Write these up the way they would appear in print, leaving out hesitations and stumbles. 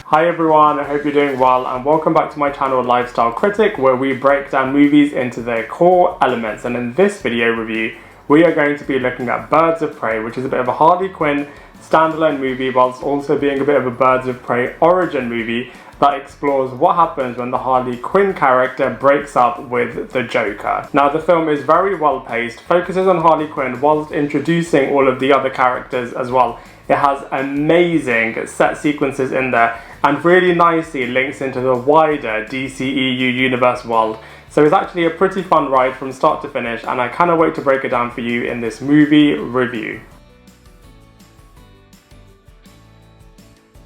Hi everyone, I hope you're doing well and welcome back to my channel Lifestyle Critic, where we break down movies into their core elements. And in this video review we are going to be looking at Birds of Prey, which is a bit of a Harley Quinn standalone movie whilst also being a bit of a Birds of Prey origin movie that explores what happens when the Harley Quinn character breaks up with the Joker. Now the film is very well paced, focuses on Harley Quinn whilst introducing all of the other characters as well. It has amazing set sequences in there and really nicely links into the wider DCEU universe world. So it's actually a pretty fun ride from start to finish, and I cannot wait to break it down for you in this movie review.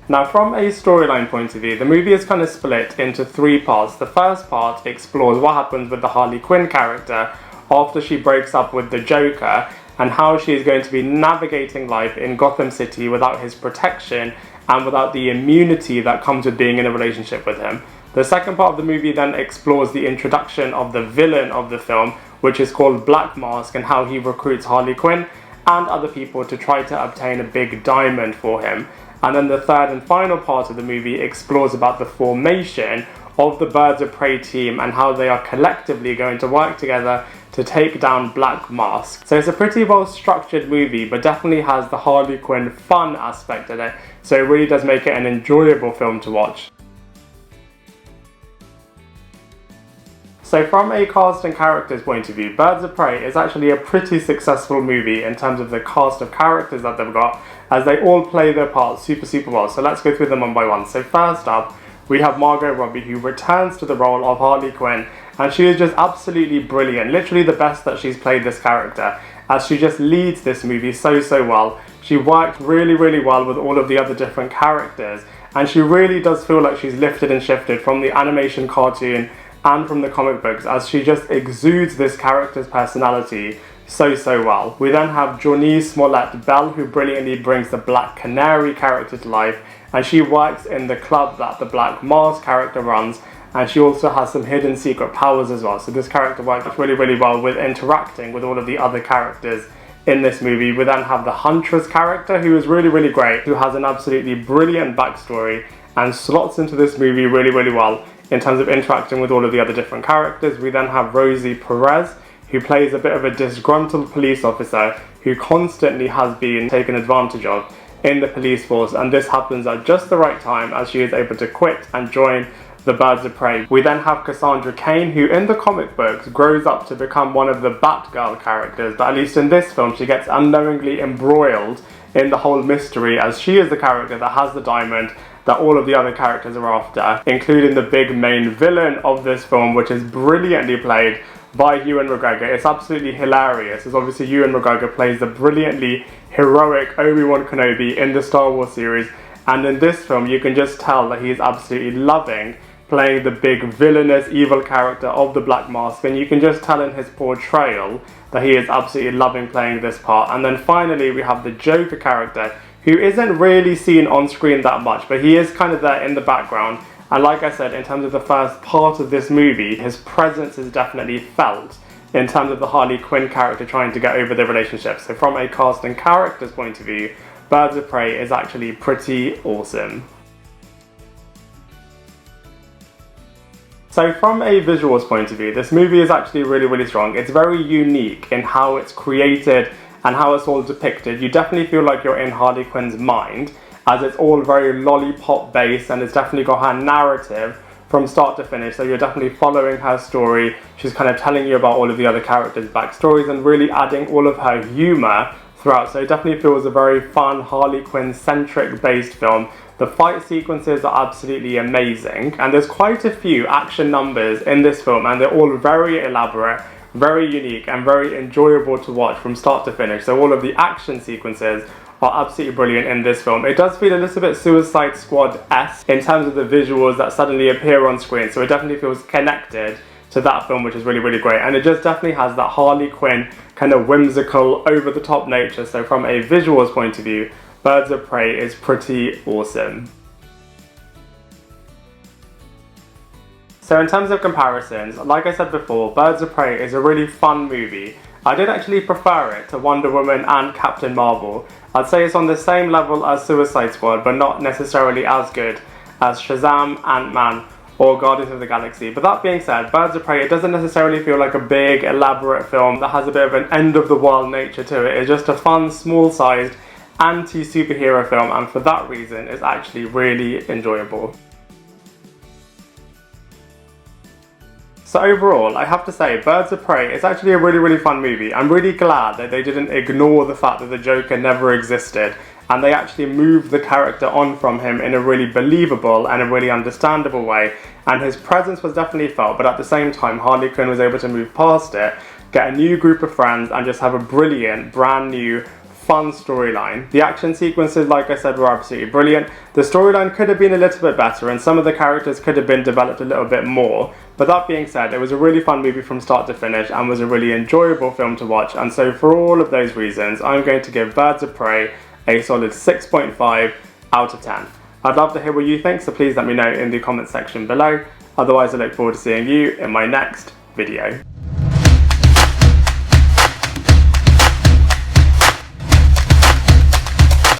Now from a storyline point of view, the movie is kind of split into three parts. The first part explores what happens with the Harley Quinn character after she breaks up with the Joker, and how she is going to be navigating life in Gotham City without his protection and without the immunity that comes with being in a relationship with him. The second part of the movie then explores the introduction of the villain of the film, which is called Black Mask, and how he recruits Harley Quinn and other people to try to obtain a big diamond for him. And then the third and final part of the movie explores about the formation of the Birds of Prey team and how they are collectively going to work together to take down Black Mask. So it's a pretty well structured movie, but definitely has the Harley Quinn fun aspect in it, so it really does make it an enjoyable film to watch. So from a cast and characters point of view, Birds of Prey is actually a pretty successful movie in terms of the cast of characters that they've got, as they all play their parts super well. So let's go through them one by one. So first up, we have Margot Robbie, who returns to the role of Harley Quinn, and she is just absolutely brilliant, literally the best that she's played this character, as she just leads this movie so well. She worked really well with all of the other different characters, and she really does feel like she's lifted and shifted from the animation cartoon and from the comic books, as she just exudes this character's personality so well. We then have Jurnee Smolett-Bell, who brilliantly brings the Black Canary character to life, and she works in the club that the Black Mask character runs, and she also has some hidden secret powers as well. So this character works really well with interacting with all of the other characters in this movie. We then have the Huntress character, who is really great, who has an absolutely brilliant backstory and slots into this movie really well in terms of interacting with all of the other different characters. We then have Rosie Perez, who plays a bit of a disgruntled police officer who constantly has been taken advantage of in the police force, and this happens at just the right time as she is able to quit and join the Birds of Prey. We then have Cassandra Cain, who in the comic books grows up to become one of the Batgirl characters, but at least in this film she gets unknowingly embroiled in the whole mystery, as she is the character that has the diamond that all of the other characters are after, including the big main villain of this film, which is brilliantly played by Ewan McGregor. It's absolutely hilarious, as obviously Ewan McGregor plays the brilliantly heroic Obi-Wan Kenobi in the Star Wars series, and in this film you can just tell that he is absolutely loving playing the big villainous evil character of the Black Mask, and you can just tell in his portrayal that he is absolutely loving playing this part. And then finally we have the Joker character, who isn't really seen on screen that much, but he is kind of there in the background. And like I said, in terms of the first part of this movie, his presence is definitely felt in terms of the Harley Quinn character trying to get over the relationship. So from a cast and characters point of view, Birds of Prey is actually pretty awesome. So from a visuals point of view, this movie is actually really strong. It's very unique in how it's created and how it's all depicted. You definitely feel like you're in Harley Quinn's mind, as it's all very lollipop based, and it's definitely got her narrative from start to finish, so you're definitely following her story. She's kind of telling you about all of the other characters' backstories and really adding all of her humour throughout, so it definitely feels a very fun Harley Quinn centric based film. The fight sequences are absolutely amazing, and there's quite a few action numbers in this film, and they're all very elaborate, very unique and very enjoyable to watch from start to finish. So all of the action sequences are absolutely brilliant in this film. It does feel a little bit Suicide Squad-esque in terms of the visuals that suddenly appear on screen, so it definitely feels connected to that film, which is really great. And it just definitely has that Harley Quinn kind of whimsical, over-the-top nature. So from a visuals point of view, Birds of Prey is pretty awesome. So in terms of comparisons, like I said before, Birds of Prey is a really fun movie. I did actually prefer it to Wonder Woman and Captain Marvel. I'd say it's on the same level as Suicide Squad, but not necessarily as good. as Shazam, Ant-Man, or Guardians of the Galaxy. But that being said, Birds of Prey, it doesn't necessarily feel like a big, elaborate film that has a bit of an end-of-the-world nature to it. It's just a fun, small-sized, anti-superhero film, and for that reason, it's actually really enjoyable. So overall, I have to say, Birds of Prey is actually a really fun movie. I'm really glad that they didn't ignore the fact that the Joker never existed, and they actually moved the character on from him in a really believable and a really understandable way, and his presence was definitely felt, but at the same time, Harley Quinn was able to move past it, get a new group of friends, and just have a brilliant, brand new, fun storyline. The action sequences, like I said, were absolutely brilliant. The storyline could have been a little bit better, and some of the characters could have been developed a little bit more. But that being said, it was a really fun movie from start to finish and was a really enjoyable film to watch. And so for all of those reasons, I'm going to give Birds of Prey a solid 6.5 out of 10. I'd love to hear what you think, so please let me know in the comment section below. Otherwise, I look forward to seeing you in my next video.